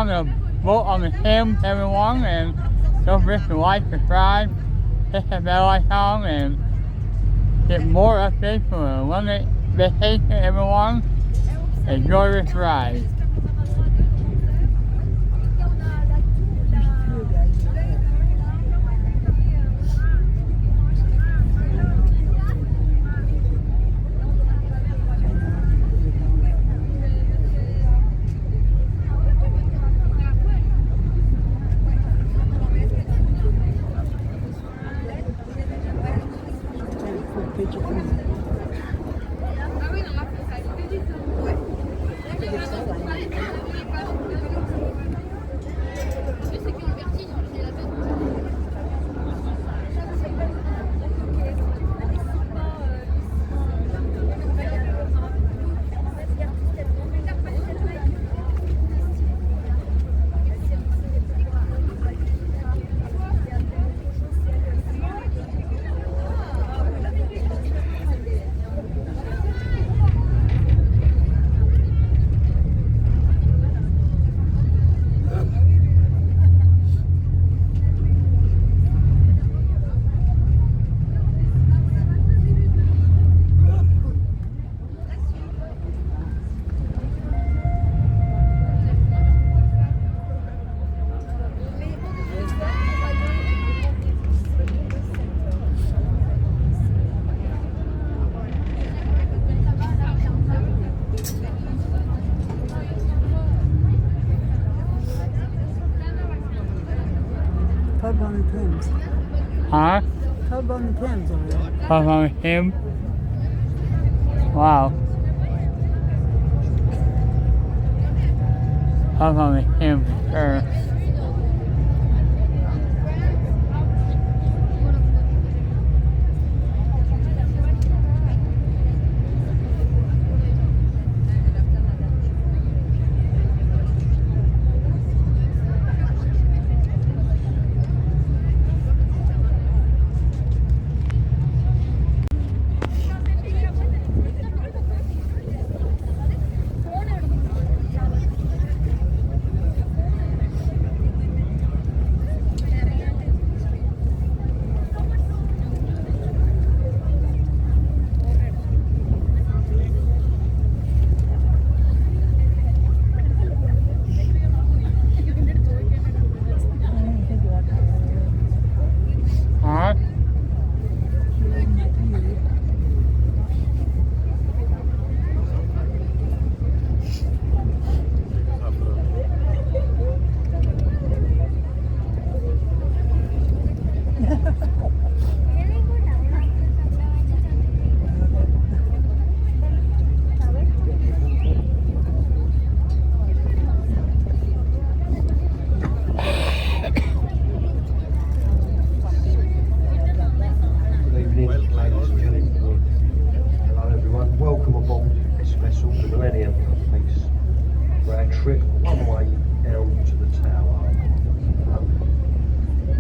on the boat on the Thames, everyone, and don't forget to like, subscribe, hit the bell icon, and get more updates from a one-day vacation, everyone. Enjoy this ride. Pub on the Thames. Huh? Pub on the Thames over there. Pub on the Thames? Wow. Pub on the Thames, sure.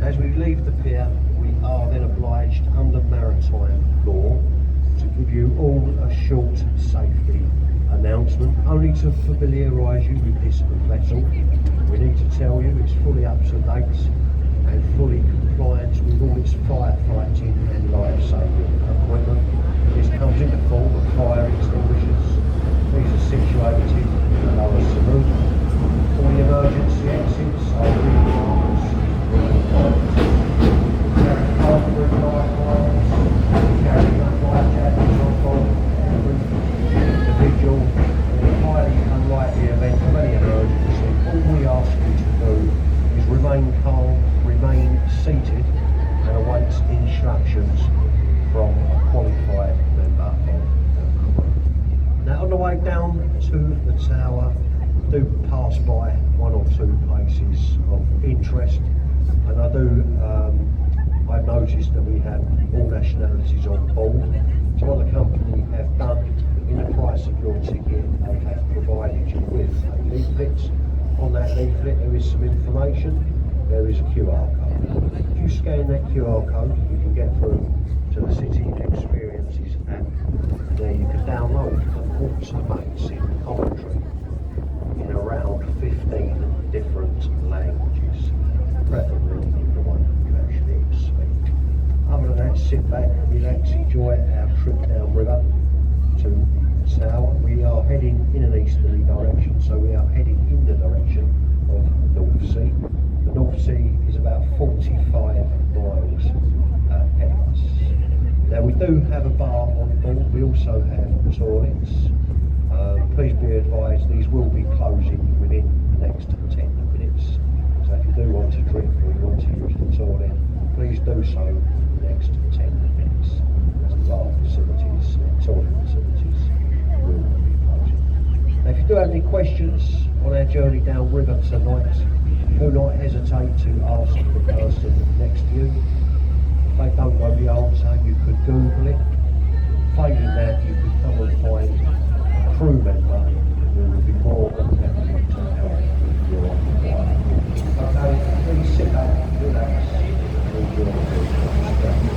As we leave the pier, we are then obliged under maritime law to give you all a short safety announcement, only to familiarise you with this vessel. We need to tell you it's fully up to date and fully compliant with all its firefighting and life-saving equipment. This comes in the form of fire extinguishers. These are situated in the lower saloon. All the emergency exits are in individual in a highly unlikely event of any emergency. All we ask you to do is remain calm, remain seated and await instructions from a qualified member of the crew. Now on the way down to the tower, do pass by one or two places of interest, and I've noticed that we have all nationalities on board. So what the company have done, in the price of your ticket, they have provided you with a leaflet. On that leaflet there is some information, there is a QR code. If you scan that QR code, you can get through to the City Experiences app. There you can download an amazing commentary in around 15 different sit back, relax, enjoy our trip downriver to the tower. We are heading in an easterly direction, so we are heading in the direction of the North Sea. The North Sea is about 45 miles ahead of us. Now we do have a bar on board, we also have toilets. Please be advised these will be closing within the next 10 minutes. So if you do want to drink or you want to use the toilet, please do so in the next 10 minutes. As the bar facilities, toilet facilities will be closing. Now if you do have any questions on our journey down river tonight, do not hesitate to ask the person next to you. If they don't know the answer, you could Google it. Failing that, you could come and find a crew member who will be more than happy to help with your inquiry. Okay, please sit back, relax, and enjoy the journey.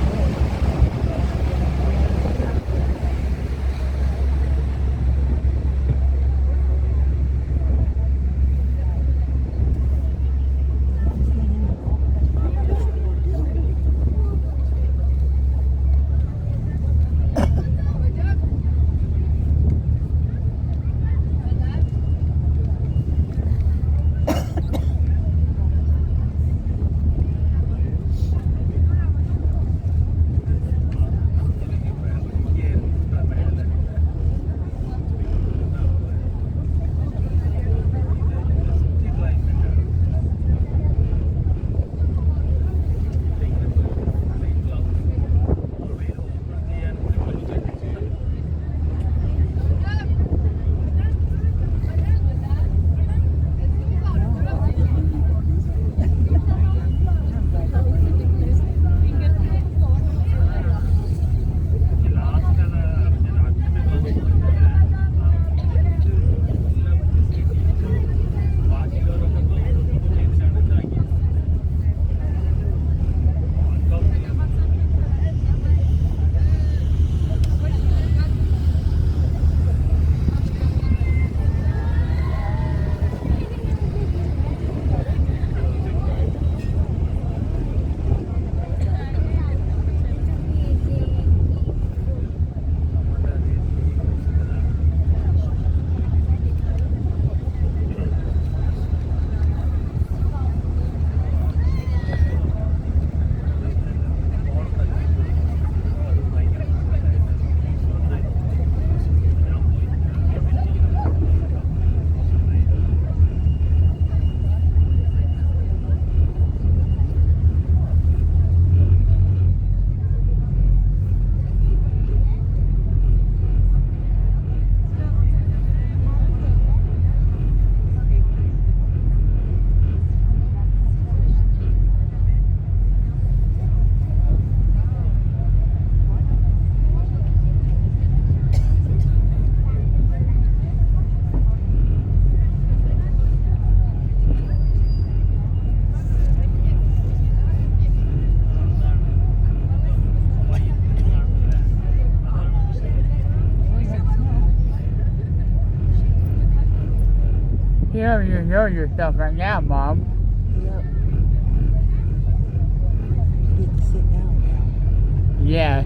You don't even know yourself right now, Mom. Yep. You get to sit down now. Yeah.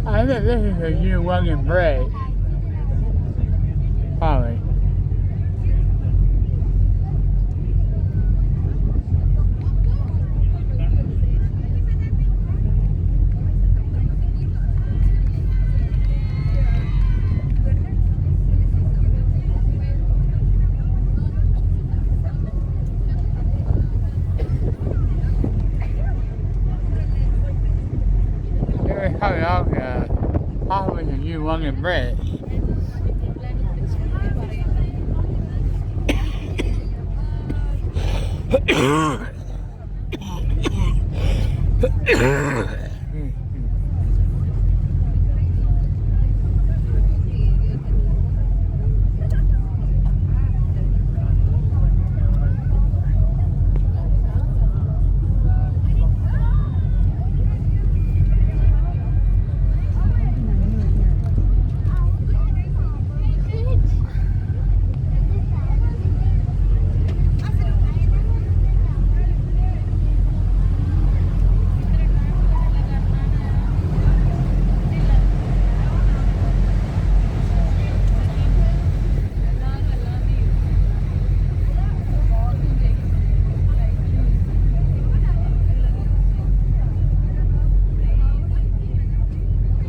I think this is a new William Bridge. Probably. Here's coming out possibly the new William Bridge.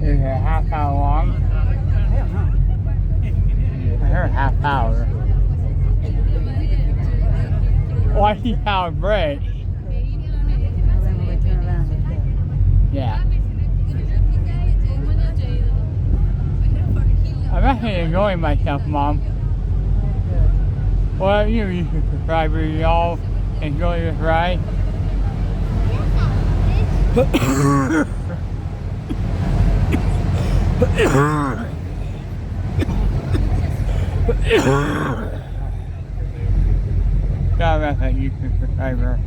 Is it a half hour long? I heard half hour. Why see how it breaks? Yeah. I'm actually enjoying myself, Mom. Well, you YouTube subscribers, y'all enjoy this ride? God, that's a YouTube subscriber.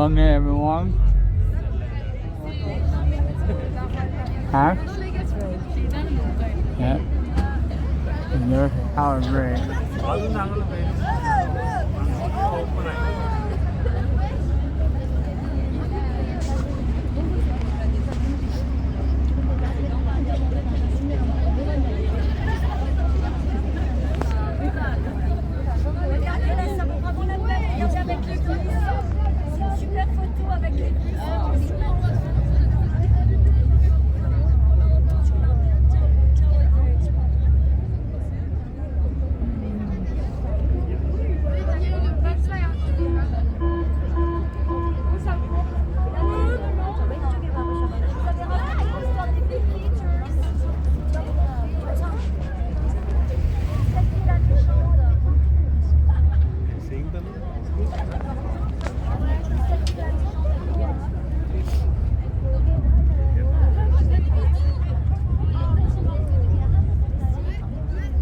morning, everyone. Huh? Yeah. And there's a power break.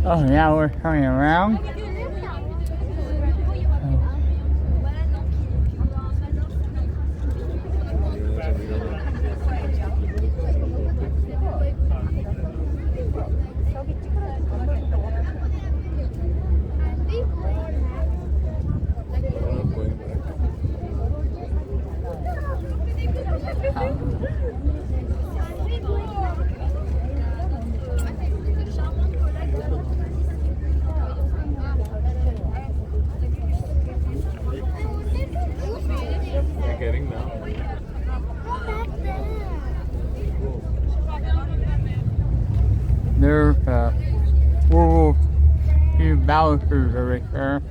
Oh, now we're turning around. There's World War II battlefields over there.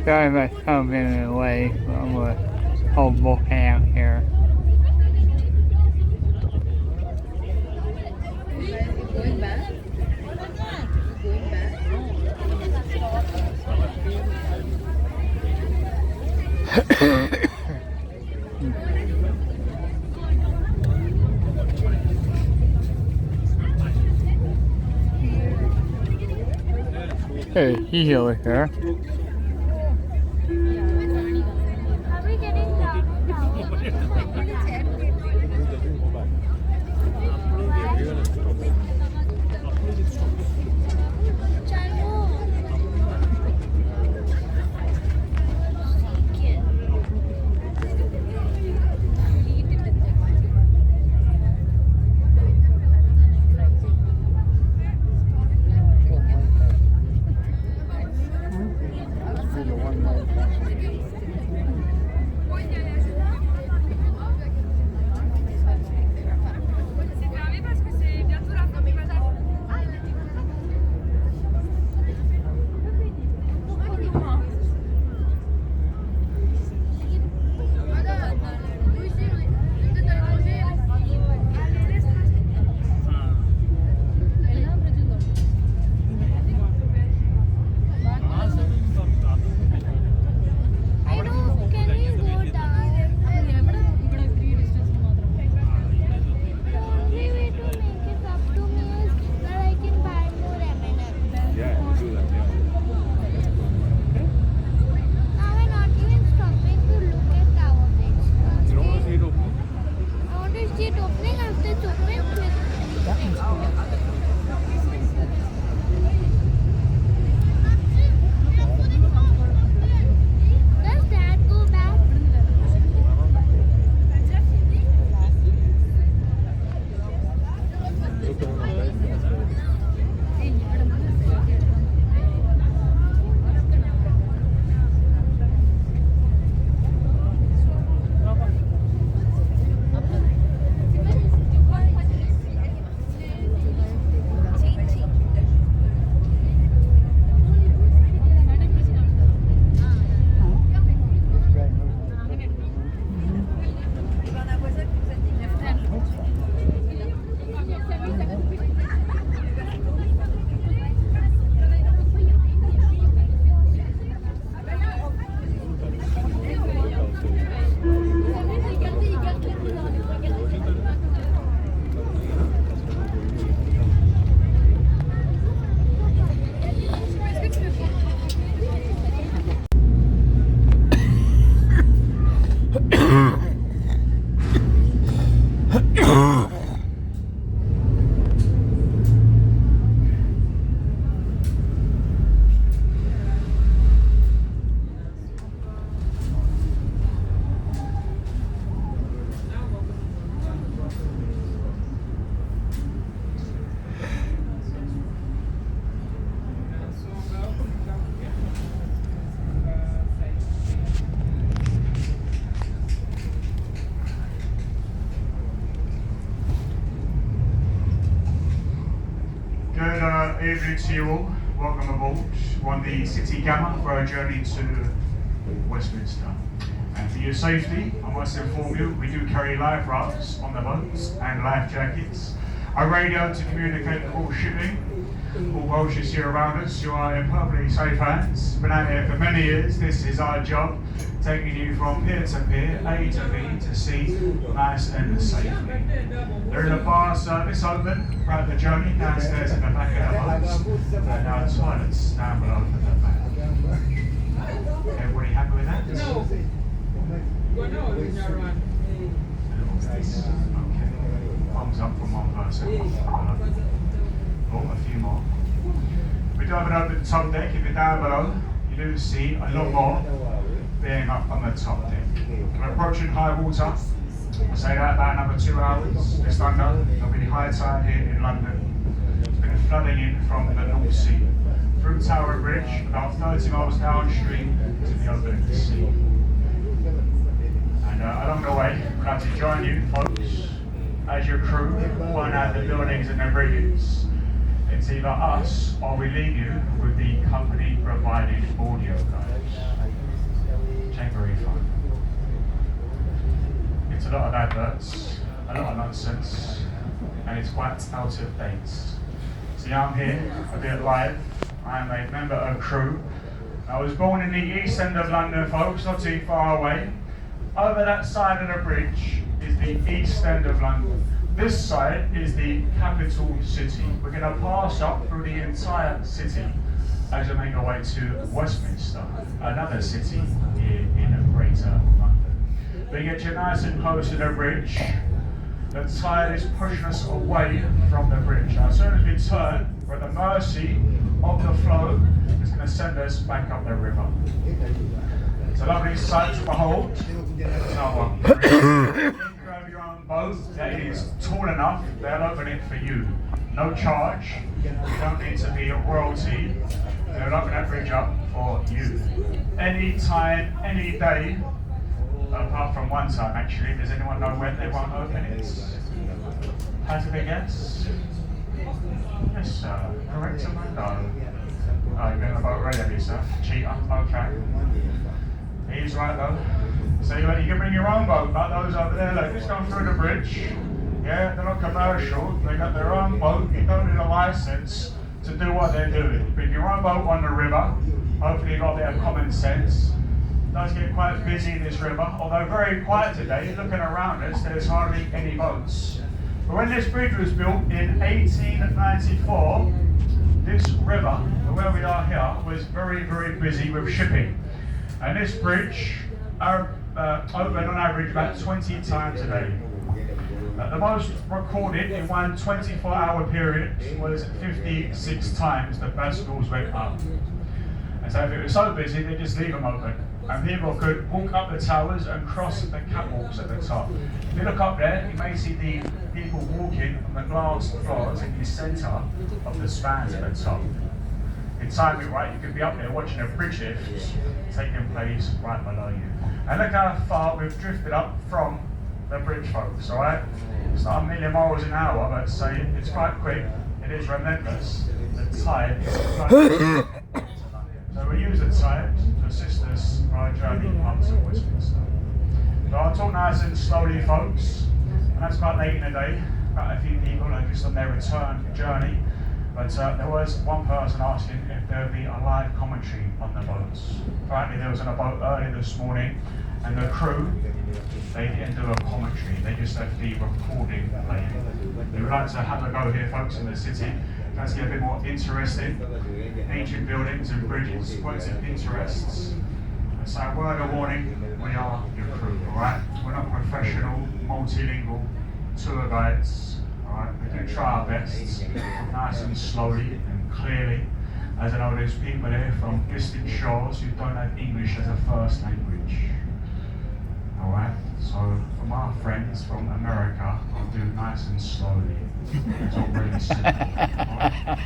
Sorry if I come in the way, but I'm going to hold both hands here. Going back? Going back? Hey, he's over here. evening to you all. Welcome aboard. We're on the City Gamma for our journey to Westminster. And for your safety, I must inform you, we do carry life rafts on the boats and life jackets. A radio to communicate with all shipping. All Welshers here around us, you are in perfectly safe hands. Been out here for many years. This is our job, taking you from pier to pier, A to B to C, nice and safely. There is a bar service open throughout the journey, downstairs in the back of the boats, and our toilets down below at the back. Everybody happy with that? No. Well, no, it's not right. Okay. Thumbs up from one person. Oh, a few more. We do have an open top deck. If you're down below, you do see a lot more being up on the top deck. We're approaching high water. I say that about another 2 hours, just under. There'll be high tide here in London. It's been flooding in from the North Sea through Tower Bridge, about 30 miles downstream to the open sea. And along the way, we'd like to join you, folks, as your crew, point out the buildings and the bridges. It's either us or we leave you with the company provided audio guides. Ain't very fun. It's a lot of adverts, a lot of nonsense, and it's quite out of date. See, I'm here, a bit live. I am a member of crew. I was born in the east end of London, folks, not too far away. Over that side of the bridge is the east end of London. This side is the capital city. We're going to pass up through the entire city as we make our way to Westminster, another city here in Greater London. We get you nice and close to the bridge. The tide is pushing us away from the bridge. Now, as soon as we turn, we're at the mercy of the flow. It's going to send us back up the river. It's a lovely sight to behold. Another one. Your own boat that is tall enough, they'll open it for you. No charge, you don't need to be a royalty, they'll open that bridge up for you. Any time, any day, apart from one time actually. Does anyone know when they won't open it? Hazard a guess? Yes sir, correct Amanda. Oh, you've been on the boat already, have you sir? Cheater, okay. He's right though. So you can bring your own boat, like those over there, look, just going through the bridge. Yeah, they're not commercial, they got their own boat, you don't need a license to do what they're doing. Bring your own boat on the river, hopefully you've got a bit of common sense. It does get quite busy this river, although very quiet today. Looking around us, there's hardly any boats. But when this bridge was built in 1894, this river, where we are here, was very, very busy with shipping. And this bridge, open on average about 20 times a day. The most recorded in one 24-hour period was 56 times the bicycles went up. And so if it was so busy, they just leave them open. And people could walk up the towers and cross the catwalks at the top. If you look up there, you may see the people walking on the glass floors in the centre of the spans at the top. In time it right, you could be up there watching a bridge lift taking place right below you. And look how far we've drifted up from the bridge, folks, alright? It's not a million miles an hour, but say it's quite quick, it is relentless. The tide is quite so we use the tide to assist us for our journey up to Westminster. So I'll talk nice and slowly, folks, and that's quite late in the day. Quite a few people are just on their return journey. But there was one person asking if there would be a live commentary on the boats. Apparently there was on a boat early this morning, and the crew, they didn't do a commentary, they just left the recording playing. We would like to have a go here, folks, in the city. Let's get a bit more interesting. Ancient buildings and bridges, points of interests. So a word of warning, we are your crew, alright? We're not professional, multilingual tour guides. Alright, we do try our best, nice and slowly and clearly, as I know there's people here from distant shores who don't have English as a first language. Alright, so from our friends from America, I'll do nice and slowly. It's all really simple. Right?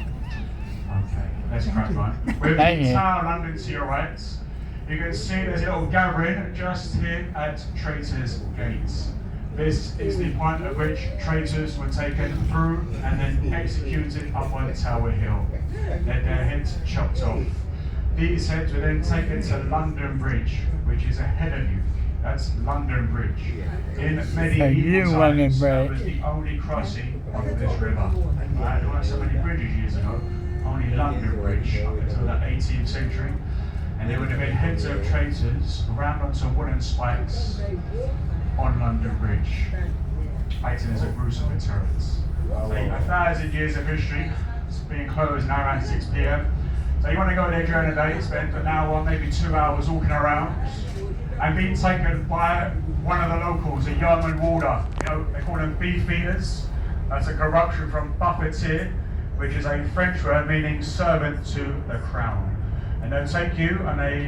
Okay, let's crack on. We're in town London to your right. You can see there's a little gathering just here at Traitors Gate. This is the point at which traitors were taken through and then executed up on Tower Hill. They had their heads chopped off. These heads were then taken to London Bridge, which is ahead of you. That's London Bridge. In medieval times, that was the only crossing of this river. There weren't so many bridges years ago, only London Bridge up until the 18th century. And there would have been heads of traitors round onto wooden spikes on London Bridge, acting as a gruesome deterrent. So 1,000 years of history, it's being closed now around 6 p.m. So you want to go there during the day, spend an hour, maybe 2 hours walking around, and being taken by one of the locals, a yeoman warder. You know, they call them beef eaters. That's a corruption from buffeteer, which is a French word meaning servant to the crown. And they'll take you and they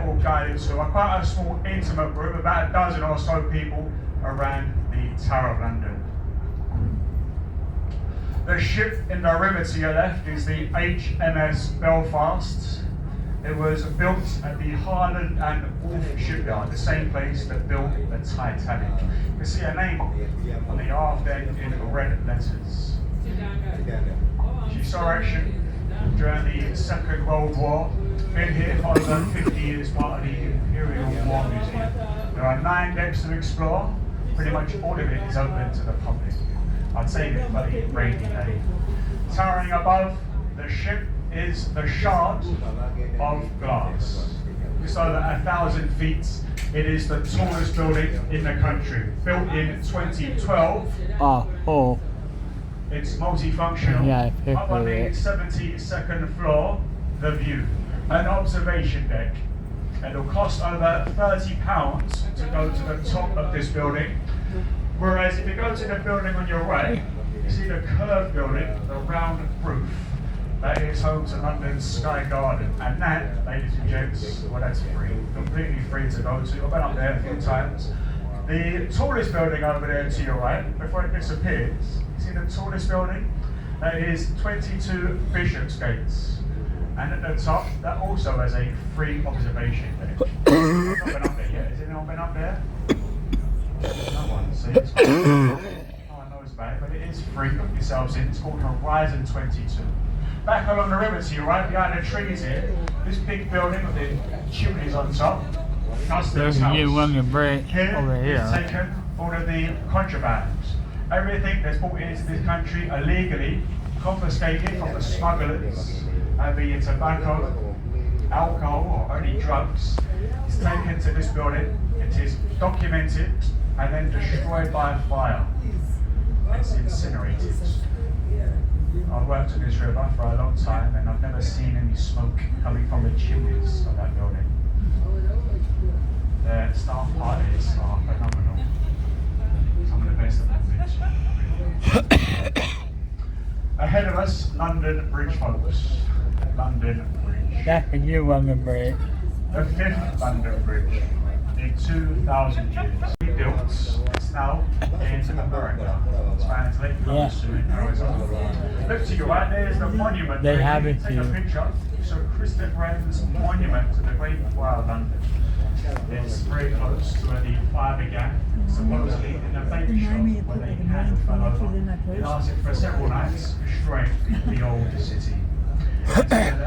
will guide you to quite a small intimate group, about a dozen or so people around the Tower of London. The ship in the river to your left is the HMS Belfast. It was built at the Harland and Wolff shipyard, the same place that built the Titanic. You can see her name on the aft end in red letters. She saw action during the Second World War. Been here for over 50 years, part of the Imperial War Museum. There are 9 decks to explore. Pretty much all of it is open to the public. I'd say it for the rainy day. Towering above the ship is the Shard of Glass. Just over 1,000 feet. It is the tallest building in the country. Built in 2012. It's multifunctional. Yeah, up on the 72nd floor, the view. An observation deck. It'll cost over £30 to go to the top of this building. Whereas if you go to the building on your right, you see the curved building, the round roof. That is home to London's Sky Garden. And that, ladies and gents, well, that's free, completely free to go to. I've been up there a few times. The tallest building over there to your right, before it disappears, you see the tallest building? That is 22 Bishopsgates. And at the top, that also has a free observation deck. I've not been up there yet. Has anyone been up there? No one. So it's no one knows about it, but it is free. Put yourselves in. It's called Horizon 22. Back along the river to your right, behind the trees here, this big building with the chimneys on top. There's a new one to break Here over here. is taken all of the contraband. Everything that's brought into this country illegally, confiscated from the smugglers, be it tobacco, alcohol, or only drugs, is taken to this building. It is documented and then destroyed by fire. It's incinerated. I've worked on this river for a long time and I've never seen any smoke coming from the chimneys of that building. The staff parties are phenomenal. Some of the best of them. Ahead of us, London Bridge, folks. London Bridge. That's a new one to break. The 5th London Bridge in 2,000 years. Rebuilt, it's now in America. It's translated soon. Look to your right, there's the monument. They have it Take here. a picture. So Christopher Wren's monument to the Great Wall of London. It's very close to where the fire began. Supposedly in a baby shop where they hand fell over. It lasted for several nights, destroying the old city.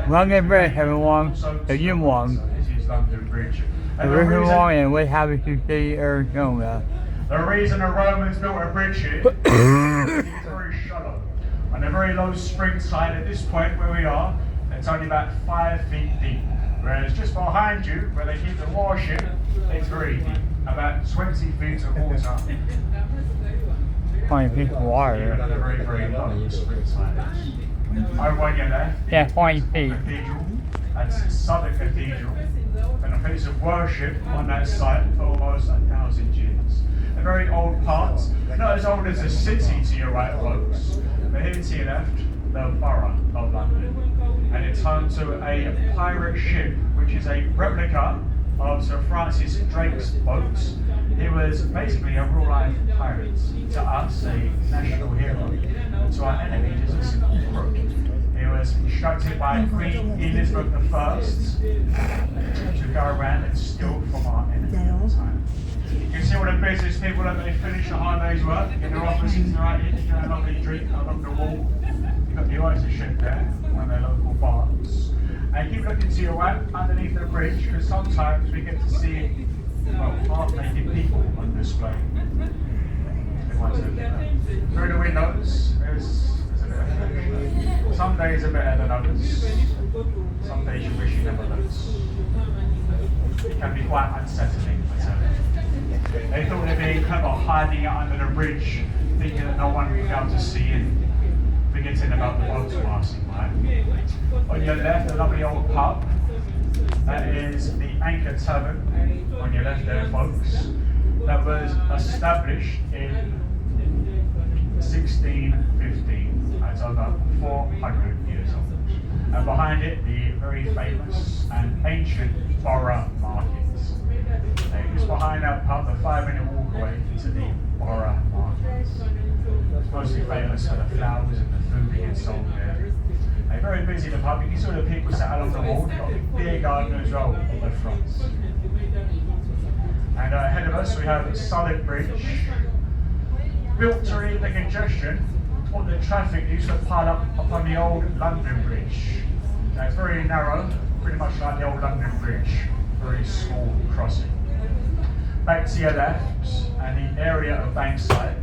London Bridge, everyone. The new one. This is London Bridge. The river one, and we have it to see Arizona. The reason the Romans built a bridge here is it's very shallow. On a very low spring tide at this point where we are, it's only about 5 feet deep. Whereas just behind you, where they keep the warship, it's very deep. About 20 feet of water. 20 feet of water. Even at a very, very low spring tide. Over on your left, Yeah, 20 feet. Cathedral. That's Southern Cathedral. And a place of worship on that site for almost 1,000 years. A very old part, not as old as the city to your right, folks, but here to your left, the borough of London. And it's home to a pirate ship, which is a replica of Sir Francis Drake's boat. He was basically a real-life pirate. To us, a national hero, and to our enemies, a simple crook. He He was instructed by Queen Elizabeth I to go around and steal from our enemies at the time. You can see all the business people that they finish a hard day's work in their offices, they're out here doing a lovely drink along the wall. You've got the oyster ship there, one of their local bars. And keep looking to your right underneath the bridge, because sometimes we get to see, well, half-naked people on display. Through the windows, there's a bit of fish. Some days are better than others. Some days you wish you never looked. It can be quite unsettling, I tell you. They thought they'd be clever hiding it under the bridge, thinking that no one would be able to see it, forgetting about the boats passing by. On your left, a lovely old pub. That is the Anchor Tavern. On your left there, folks. That was established in 1615. That's over 400 years old. And behind it, the very famous and ancient Borough Market. Just behind that pub, the 5-minute walk away to the Borough Market. It's mostly famous for the flowers and the food that gets sold there. They're very busy, the pub. You can see all the people sat along the wall. You've got a big beer garden as well on the front. And ahead of us we have Solid Bridge, built to relieve the congestion or the traffic used to pile up upon the old London Bridge. Now it's very narrow, pretty much like the old London Bridge, very small crossing. Back to your left, and the area of Bankside,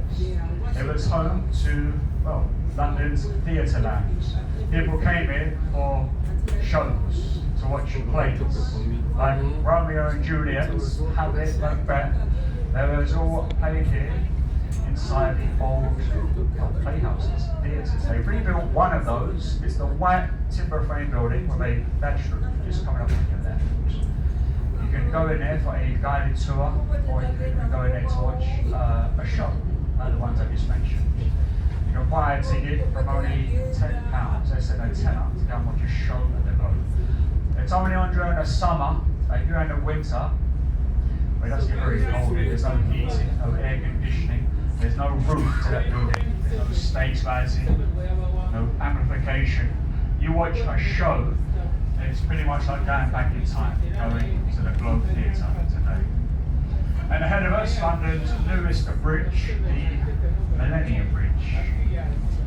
it was home to, well, London's theatre lands. People came in for shows, to watch plays, like Romeo and Juliet, Hamlet, Macbeth. They was all played here inside the old playhouses, theatres. They rebuilt one of those. It's the white timber frame building with a thatched roof just coming up to your left. You can go in there for a guided tour, or you can go in there to watch a show, like the ones I just mentioned. You can buy a ticket from only £10. They said a tenner to go and watch a show at the boat. It's only on during the summer, like during the winter, where it does get very cold. There's no heating, no air conditioning, there's no roof to that building, there's no stage lighting, no amplification. You watch a show, and it's pretty much like going back in time, going to the Globe Theatre today. And ahead of us, London's newest bridge, the Millennium Bridge.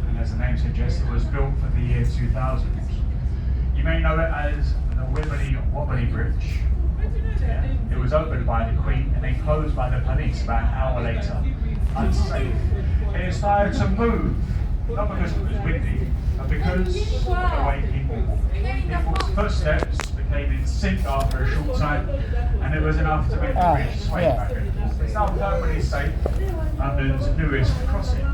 And as the name suggests, it was built for the year 2000. You may know it as the Wibbly Wobbly Bridge. Yeah. It was opened by the Queen and then closed by the police about an hour later. Unsafe. It started to move, not because it was windy, but because of the way people walked. People's footsteps became in sync after a short time, and it was enough to make the bridge sway back and forth. It's now perfectly safe, London's newest crossing.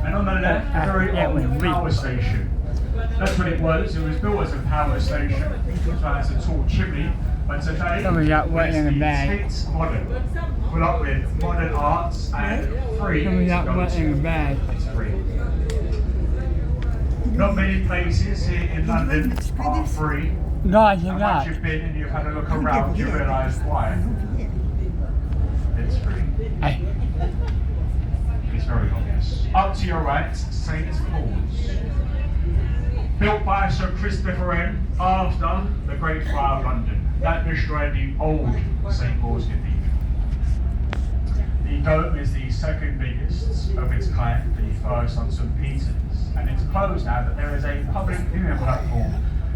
And on the left, a very old power station. That's what it was. It was built as a power station. It has a tall chimney. But today, it's modern. Full up with modern arts and free. It's free. Not many places here in London are free. No, you're and not. once you've been and you've had a look around, you realise why. It's free. It's very obvious. Up to your right, St Paul's. Built by Sir Christopher Wren after the Great Fire of London. That destroyed the old St Paul's Cathedral. The dome is the second biggest of its kind, the first on St Peter's, and it's closed now, but there is a public viewing platform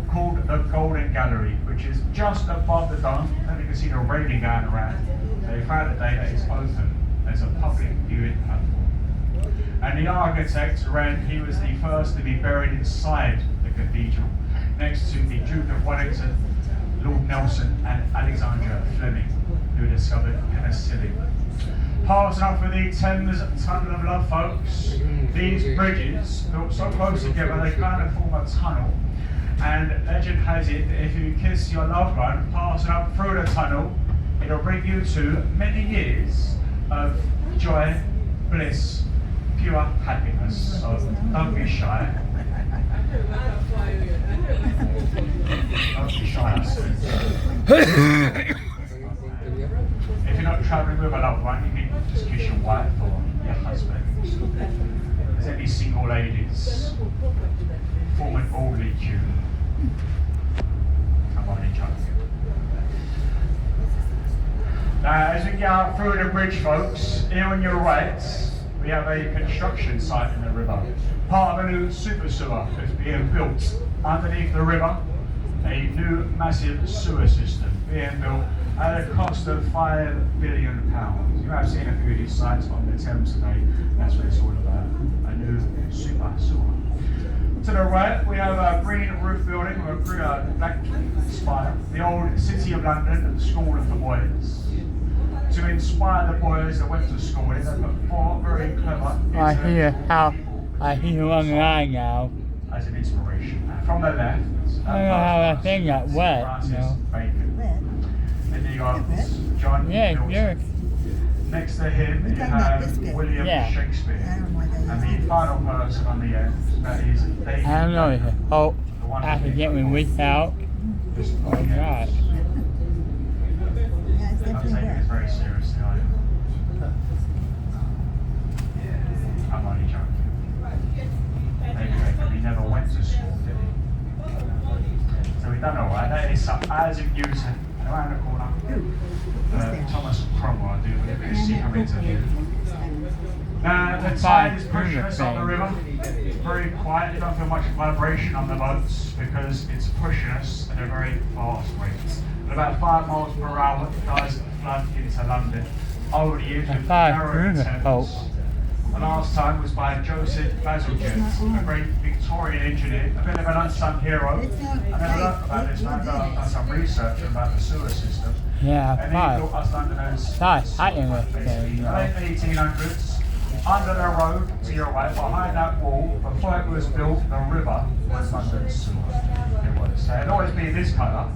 called the Golden Gallery, which is just above the dome, and you can see the railing going around. They found the day that it's open as a public viewing platform. And the architect, Wren, he was the first to be buried inside the cathedral, next to the Duke of Wellington, Lord Nelson and Alexander Fleming, who discovered penicillin. Passing up for the Thames Tunnel of Love, folks. These bridges, built so close together, they kind of form a tunnel. And legend has it that if you kiss your loved one passing up through the tunnel, it'll bring you to many years of joy, bliss, pure happiness. So don't be shy. Don't be shy, if you're not travelling with a loved one, you can just kiss your wife or your husband. there's any single ladies, form an orderly queue. I'm only joking. Now, as we get out through the bridge, folks, here on your right, we have a construction site in the river. Part of a new super sewer that's being built underneath the river. A new massive sewer system being built at a cost of £5 billion. You have seen a few of these sites on the Thames today. That's what it's all about. A new super sewer. To the right, we have a green roof building with a black spire. The old City of London School of the Boys. To inspire the boys that went to school, they put 4 very clever. I hear one line now. As an inspiration. And from the left, I don't know how that thing got wet. Francis No. Bacon. Red. Then you got John Yeah, Milton. you're. Next to him, We're you talking about have biscuit. William Yeah. I Shakespeare. don't know why they And use the final person on the end, that is David. I don't know. Beckham, Oh, the one I that can get me did weak out. just Oh, on the end. God. Yeah, it's I'm definitely taking this red. very seriously, I am. I'm only joking. Maybe Beckham, he never went to school, did he? So we don't know why. That is some Isaac Newton, around the corner. Thomas Cromwell, I do with a secret interview. Now, the tide is pushing us on the river. It's very quiet, you don't feel much vibration on the boats because it's pushing us at a very fast rate. At about 5 miles per hour, it does flood into London. Over the years, we've narrowed the Thames. The last time was by Joseph Bazalgette, a great Victorian engineer, a bit of an unsung hero. I never learned about this man, I've done some research about the sewer system. Yeah, And he built us Londoners. I in it. In the late 1800s, under the road to your right, behind that wall, before it was built, the river was London's sewer. It was. So it'd always be this colour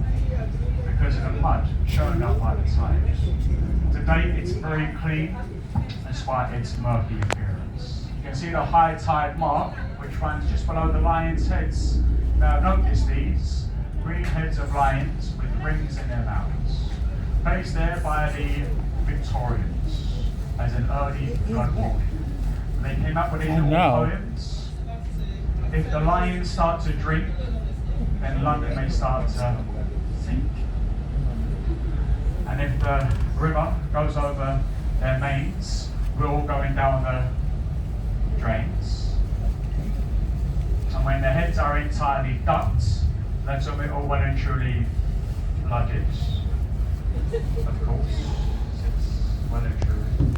because of the mud showing up by the tide. Today it's very clean despite its murky appearance. You can see the high tide mark, which runs just below the lions' heads. Now notice these green heads of lions with rings in their mouths, placed there by the Victorians as an early flood warning. They came up with these little poems. If the lions start to drink, then London may start to sink. And if the river goes over their mains, we're all going down the drains. And when their heads are entirely ducked, that's when we're all well and truly flooded. Of course, it's well and truly.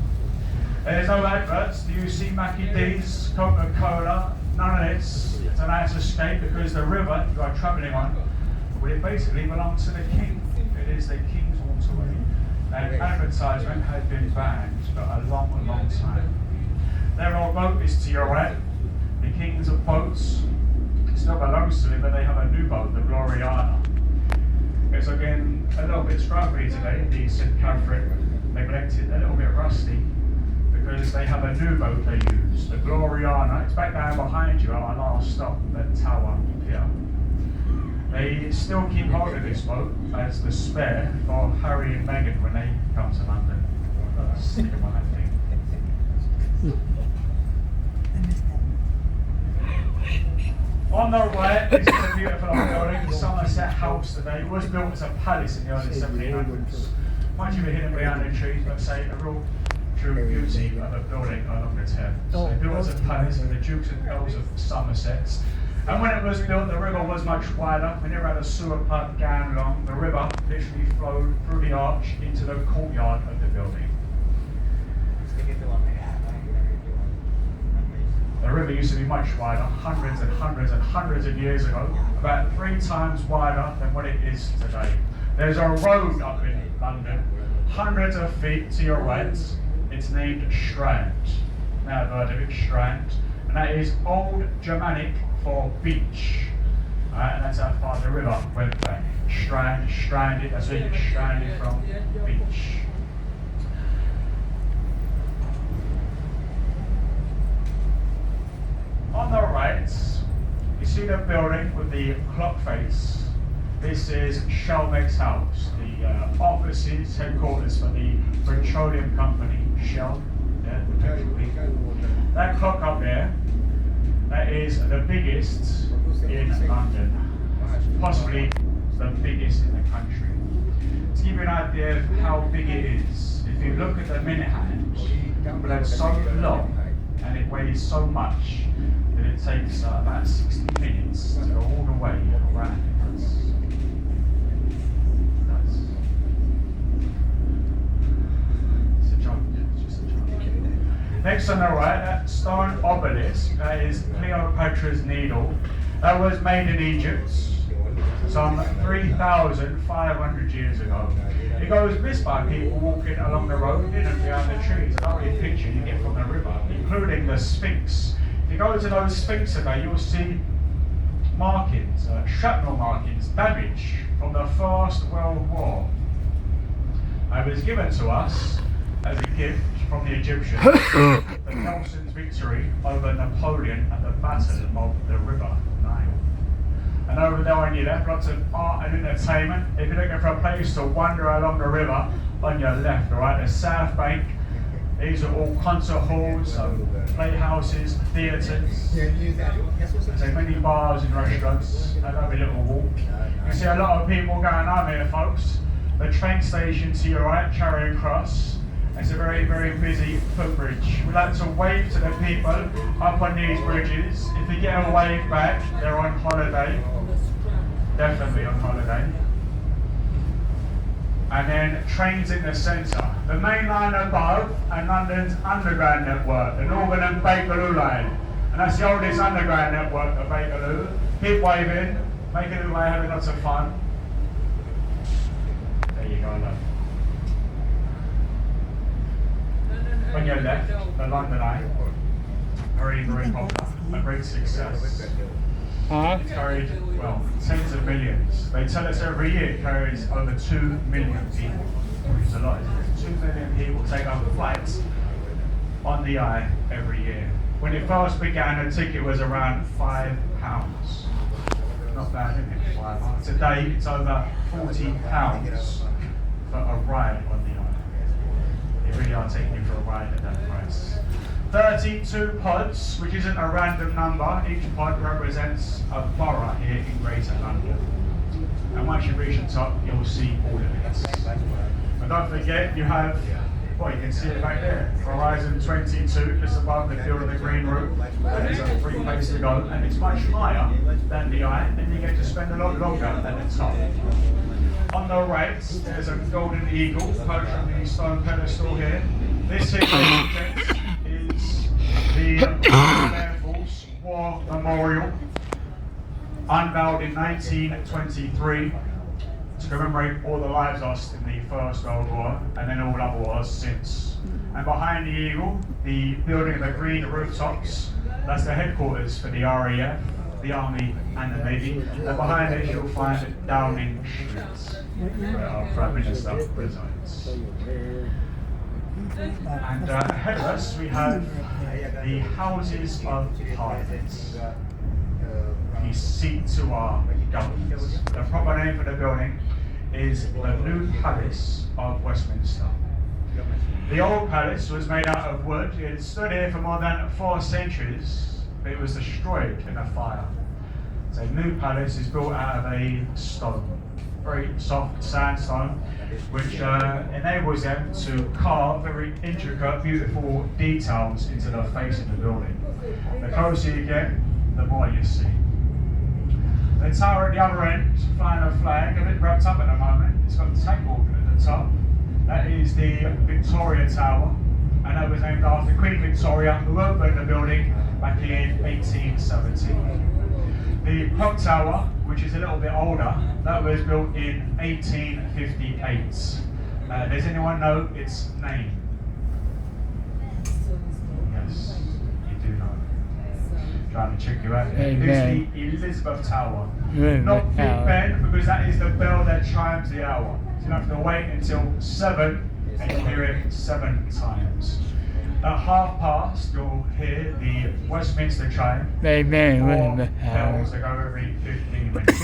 There's no adverts. Do you see Mackie D's, Coca-Cola? None of this. It's a nice escape because the river you are travelling on, well, it basically belongs to the king. It is the king's waterway. And advertisement has been banned for a long, long time. Their old boat is to your right. The king's of boats. It still belongs to him, but they have a new boat, the Gloriana. It's again a little bit scruffy today, the St. Catherine, neglected, a little bit rusty, because they have a new boat they use, the Gloriana. It's back down behind you at our last stop at Tower Pier. They still keep hold of this boat as the spare for Harry and Meghan when they come to London. Stick them on that thing. I missed that. On the right is the beautiful old building, the Somerset House today. It was built as a palace in the early 1700s. Much of it hidden behind the trees, but say a real true beauty of a building along the Thames. So built as a palace for the Dukes and Earls of Somerset. And when it was built, the river was much wider. We never had a sewer pipe going along. The river literally flowed through the arch into the courtyard of the building. The river used to be much wider, hundreds and hundreds and hundreds of years ago, about 3 times wider than what it is today. There's a road up in London, hundreds of feet to your right. It's named Strand. Now I've heard of it, Strand. And that is Old Germanic for beach. And that's how far the river went back. Strand, stranded, that's where you get stranded from, beach. On the right, you see the building with the clock face. This is Shellbeck's house, the offices, headquarters for the petroleum company, Shell. Yeah, the petrol people. That clock up there that is the biggest in London, possibly the biggest in the country. To give you an idea of how big it is, if you look at the minute hand, it's so long and it weighs so much that it takes about 60 minutes to go all the way around it. It's a joke, it's just a joke. Next on the right, that stone obelisk, that is Cleopatra's Needle. That was made in Egypt some 3,500 years ago. It goes missed by people walking along the road, hidden behind the trees. A lovely picture you get from the river, including the Sphinx. If you go to those Sphinx today, you'll see markings, shrapnel markings, damage from the First World War. It was given to us as a gift from the Egyptians, the Nelson's victory over Napoleon at the Battle of the River Nile. And over there on your left, lots of art and entertainment. If you're looking for a place to wander along the river, on your left, all right, the South Bank. These are all concert halls, playhouses, theatres. There's many bars and restaurants. Have a little walk. You see a lot of people going home here, folks. The train station to your right, Charing Cross. It's a very, very busy footbridge. We like to wave to the people up on these bridges. If you get a wave back, they're on holiday. Definitely on holiday. And then trains in the centre. The main line above and London's underground network, the Northern and Bakerloo line. And that's the oldest underground network of Bakerloo. Keep waving, making it away, having lots of fun. There you go, look. On your left, the London Eye, very, very popular, a great success. It carried, well, tens of millions. They tell us every year it carries over 2 million people, which is a lot, isn't it? 2 million people take over flights on the Eye every year. When it first began, the ticket was around £5. Not bad, isn't it? £5. Today, it's over £40 for a ride on the Eye. They really are taking you for a ride at that price. 32 pods, which isn't a random number. Each pod represents a borough here in Greater London. And once you reach the top, you'll see all of it. But don't forget, you have, well, you can see it back there. Horizon 22, just above the field of the green room. That is a free place to go, and it's much higher than the Eye, and you get to spend a lot longer at the top. On the right, there's a golden eagle perched on the stone pedestal here. This here is the Air Force War Memorial, unveiled in 1923 to commemorate all the lives lost in the First World War and then all other wars since. And behind the eagle, the building of the green rooftops, that's the headquarters for the RAF, the Army and the Navy. And behind it you'll find Downing Street, where our Prime Minister resides. And ahead of us we have the Houses of Parliament, the seat to our government. The proper name for the building is the New Palace of Westminster. The old palace was made out of wood. It had stood here for more than 4 centuries, but it was destroyed in a fire. So the new palace is built out of a stone, very soft sandstone, which enables them to carve very intricate, beautiful details into the face of the building. The closer you get, the more you see. The tower at the other end, flying a flag, a bit wrapped up at the moment. It's got the tank organ at the top. That is the Victoria Tower, and that was named after Queen Victoria, who opened the building back in 1817. The clock tower, which is a little bit older, that was built in 1858. Does anyone know its name? Yes, you do know. Trying to trick you out. It is the Elizabeth Tower. Not Big Ben, because that is the bell that chimes the hour. So you have to wait until 7 and you'll hear it 7 times. At 12:30, you'll hear the Westminster chime. Bells that go every 15 minutes.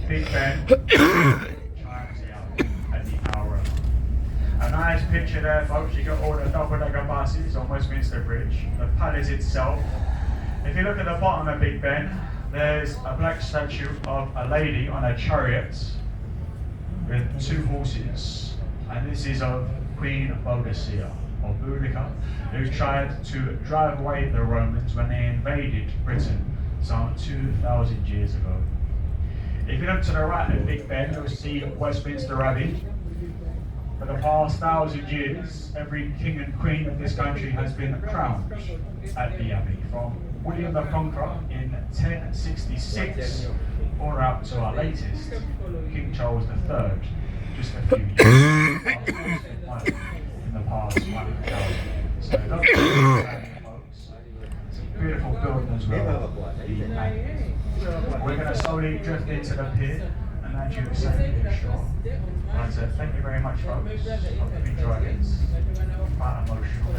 Big Ben chimes the hour at the hour. A nice picture there, folks. You got all the double-decker buses on Westminster Bridge. The palace itself If you look at the bottom of Big Ben, there's a black statue of a lady on a chariot with 2 horses. And this is of Queen Boadicea, or Boudica, who tried to drive away the Romans when they invaded Britain some 2,000 years ago. If you look to the right of Big Ben, you'll see Westminster Abbey. For the past 1,000 years, every king and queen of this country has been crowned at the Abbey, from William the Conqueror in 1066 all up to our latest, King Charles III, just a few years in the past 1,000. So don't folks. It's a beautiful building as well. We're going to slowly drift into the pier and land you safely ashore. And thank you very much, folks. Hope you enjoyed it. Quite emotional.